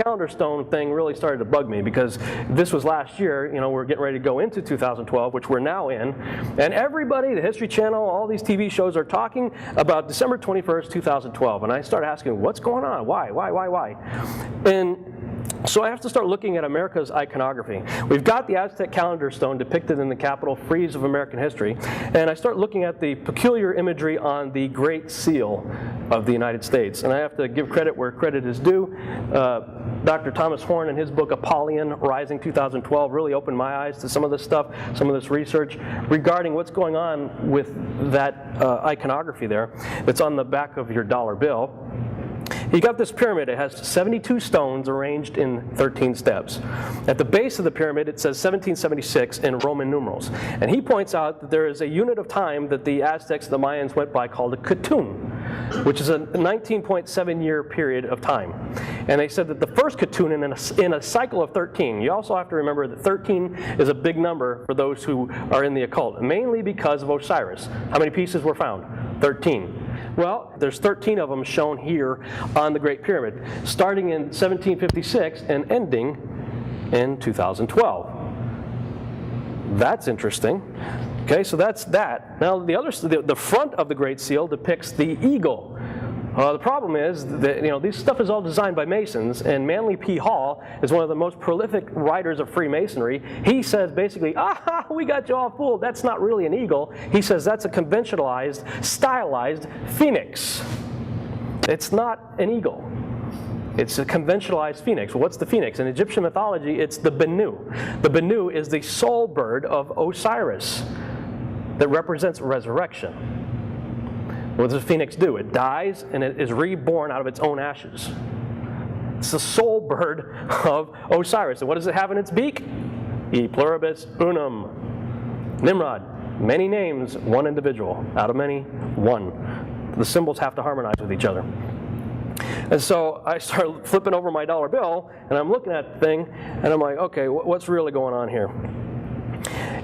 calendar stone thing really started to bug me, because this was last year. We're getting ready to go into 2012, which we're now in, and everybody, the History Channel, all these TV shows are talking about December 21st, 2012, and I started asking, what's going on? Why? And so I have to start looking at America's iconography. We've got the Aztec calendar stone depicted in the Capitol frieze of American history, and I start looking at the peculiar imagery on the Great Seal of the United States. And I have to give credit where credit is due. Dr. Thomas Horn, in his book Apollyon Rising 2012, really opened my eyes to some of this stuff, some of this research regarding what's going on with that iconography there. It's on the back of your dollar bill. You got this pyramid. It has 72 stones arranged in 13 steps. At the base of the pyramid, it says 1776 in Roman numerals. And he points out that there is a unit of time that the Aztecs and the Mayans went by called a Katun, which is a 19.7-year period of time. And they said that the first Katun in a cycle of 13, you also have to remember that 13 is a big number for those who are in the occult, mainly because of Osiris. How many pieces were found? 13. Well, there's 13 of them shown here on the Great Pyramid, starting in 1756 and ending in 2012. That's interesting. Okay, so that's that. Now, the front of the Great Seal depicts the eagle. The problem is that this stuff is all designed by Masons, and Manly P. Hall is one of the most prolific writers of Freemasonry. He says basically, we got you all fooled. That's not really an eagle. He says that's a conventionalized, stylized phoenix. It's not an eagle. It's a conventionalized phoenix. What's the phoenix? In Egyptian mythology, it's the Bennu. The Bennu is the soul bird of Osiris that represents resurrection. What does a phoenix do? It dies and it is reborn out of its own ashes. It's the soul bird of Osiris. And what does it have in its beak? E pluribus unum. Nimrod. Many names, one individual. Out of many, one. The symbols have to harmonize with each other. And so I start flipping over my dollar bill, and I'm looking at the thing, and I'm like, okay, what's really going on here?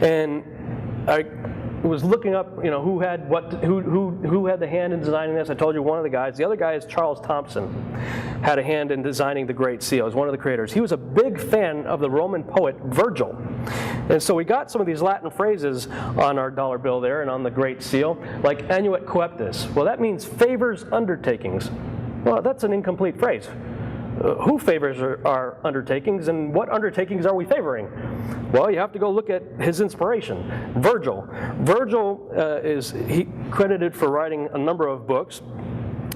And I was looking up, who had the hand in designing this. I told you one of the guys. The other guy is Charles Thompson, had a hand in designing the Great Seal. He was one of the creators. He was a big fan of the Roman poet Virgil. And so we got some of these Latin phrases on our dollar bill there and on the Great Seal, like annuit coeptis. Well, that means favors undertakings. Well, that's an incomplete phrase. Who favors our undertakings, and what undertakings are we favoring? Well, you have to go look at his inspiration, Virgil. Virgil is credited for writing a number of books.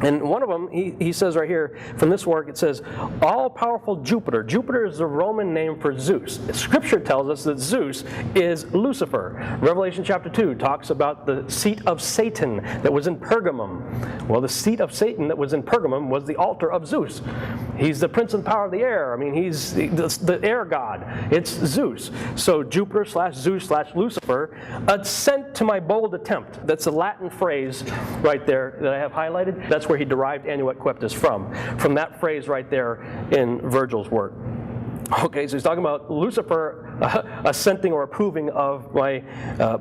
And one of them, he says right here, from this work, it says, all-powerful Jupiter. Jupiter is the Roman name for Zeus. Scripture tells us that Zeus is Lucifer. Revelation chapter 2 talks about the seat of Satan that was in Pergamum. Well, the seat of Satan that was in Pergamum was the altar of Zeus. He's the prince and power of the air. I mean, he's the air god. It's Zeus. So Jupiter / Zeus / Lucifer, assent to my bold attempt. That's a Latin phrase right there that I have highlighted. That's where he derived annuit coeptis from that phrase right there in Virgil's work. Okay, so he's talking about Lucifer assenting or approving of my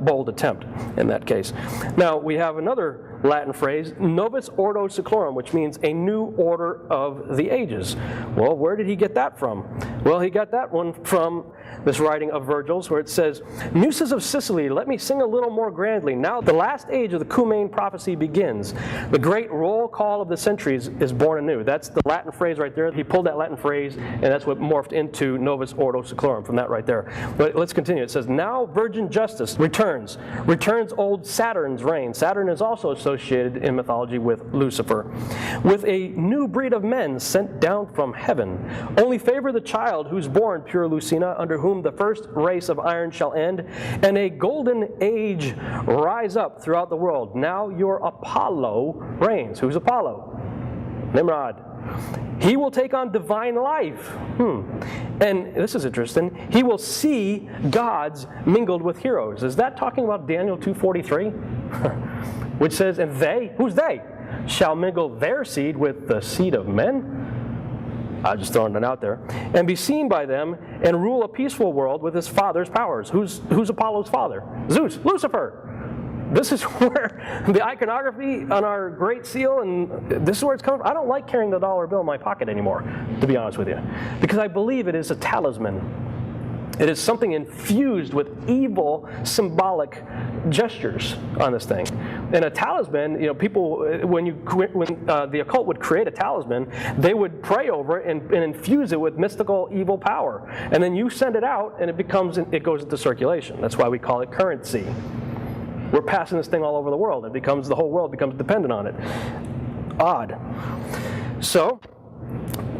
bold attempt in that case. Now, we have another Latin phrase, novus ordo seclorum, which means a new order of the ages. Well, where did he get that from? Well, he got that one from this writing of Virgil's, where it says, Muses of Sicily, let me sing a little more grandly. Now the last age of the Cumaean prophecy begins. The great roll call of the centuries is born anew. That's the Latin phrase right there. He pulled that Latin phrase, and that's what morphed into novus ordo seclorum from that right there. But let's continue. It says, now virgin justice returns old Saturn's reign. Saturn is also associated in mythology with Lucifer. With a new breed of men sent down from heaven. Only favor the child who's born, pure Lucina, under whom the first race of iron shall end, and a golden age rise up throughout the world. Now your Apollo reigns. Who's Apollo? Nimrod. He will take on divine life. And this is interesting. He will see gods mingled with heroes. Is that talking about Daniel 2:43? Which says, and they, who's they? Shall mingle their seed with the seed of men? I'm just throwing it out there. And be seen by them and rule a peaceful world with his father's powers. Who's Apollo's father? Zeus, Lucifer. this is where the iconography on our Great Seal, and this is where it's coming from. I don't like carrying the dollar bill in my pocket anymore, to be honest with you, because I believe it is a talisman. It is something infused with evil symbolic gestures on this thing. And a talisman, people, when the occult would create a talisman, they would pray over it and infuse it with mystical evil power. And then you send it out, and it goes into circulation. That's why we call it currency. We're passing this thing all over the world. The whole world becomes dependent on it. Odd. So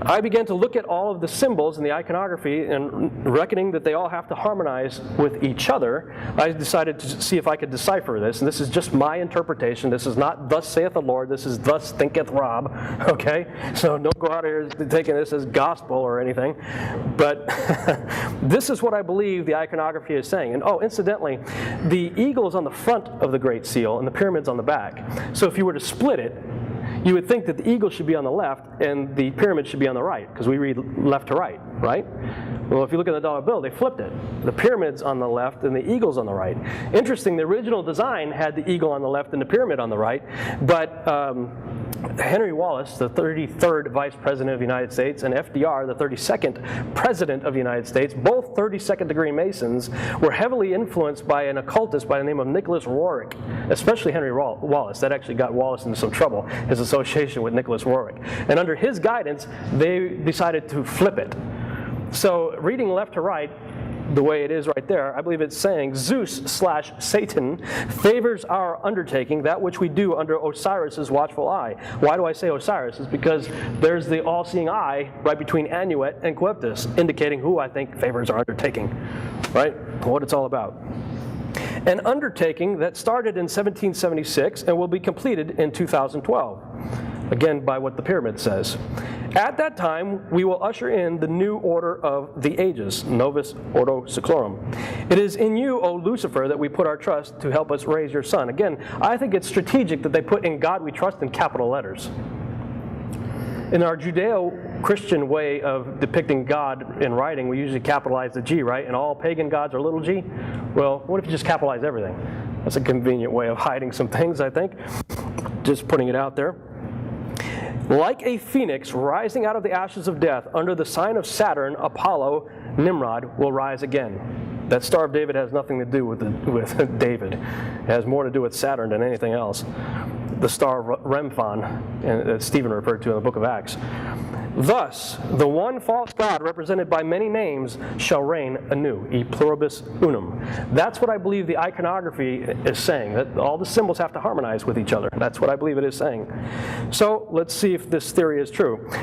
I began to look at all of the symbols in the iconography, and reckoning that they all have to harmonize with each other, I decided to see if I could decipher this. And this is just my interpretation. This is not thus saith the Lord. This is thus thinketh Rob. Okay? So don't go out here taking this as gospel or anything. But this is what I believe the iconography is saying. And incidentally, the eagle is on the front of the Great Seal and the pyramid's on the back. So if you were to split it, you would think that the eagle should be on the left and the pyramid should be on the right, because we read left to right, right? Well, if you look at the dollar bill, they flipped it. The pyramid's on the left and the eagle's on the right. Interesting, the original design had the eagle on the left and the pyramid on the right, but Henry Wallace, the 33rd Vice President of the United States, and FDR, the 32nd President of the United States, both 32nd degree Masons, were heavily influenced by an occultist by the name of Nicholas Roerich, especially Henry Wallace. That actually got Wallace into some trouble, his association with Nicholas Roerich. And under his guidance, they decided to flip it. So reading left to right, the way it is right there, I believe it's saying Zeus/Satan favors our undertaking, that which we do under Osiris's watchful eye. Why do I say Osiris? It's because there's the all-seeing eye right between Anuet and Coeptus, indicating who I think favors our undertaking, right? What it's all about. An undertaking that started in 1776 and will be completed in 2012. Again, by what the pyramid says. At that time, we will usher in the new order of the ages, Novus Ordo Seclorum. It is in you, O Lucifer, that we put our trust to help us raise your son. Again, I think it's strategic that they put "in God we trust" in capital letters. In our Judeo-Christian way of depicting God in writing, we usually capitalize the G, right? And all pagan gods are little g. Well, what if you just capitalize everything? That's a convenient way of hiding some things, I think. Just putting it out there. Like a phoenix rising out of the ashes of death, under the sign of Saturn, Apollo, Nimrod will rise again. That Star of David has nothing to do with David. It has more to do with Saturn than anything else. The star of Remphan, that Stephen referred to in the book of Acts. Thus, the one false god, represented by many names, shall reign anew, e pluribus unum. That's what I believe the iconography is saying, that all the symbols have to harmonize with each other. That's what I believe it is saying. So let's see if this theory is true.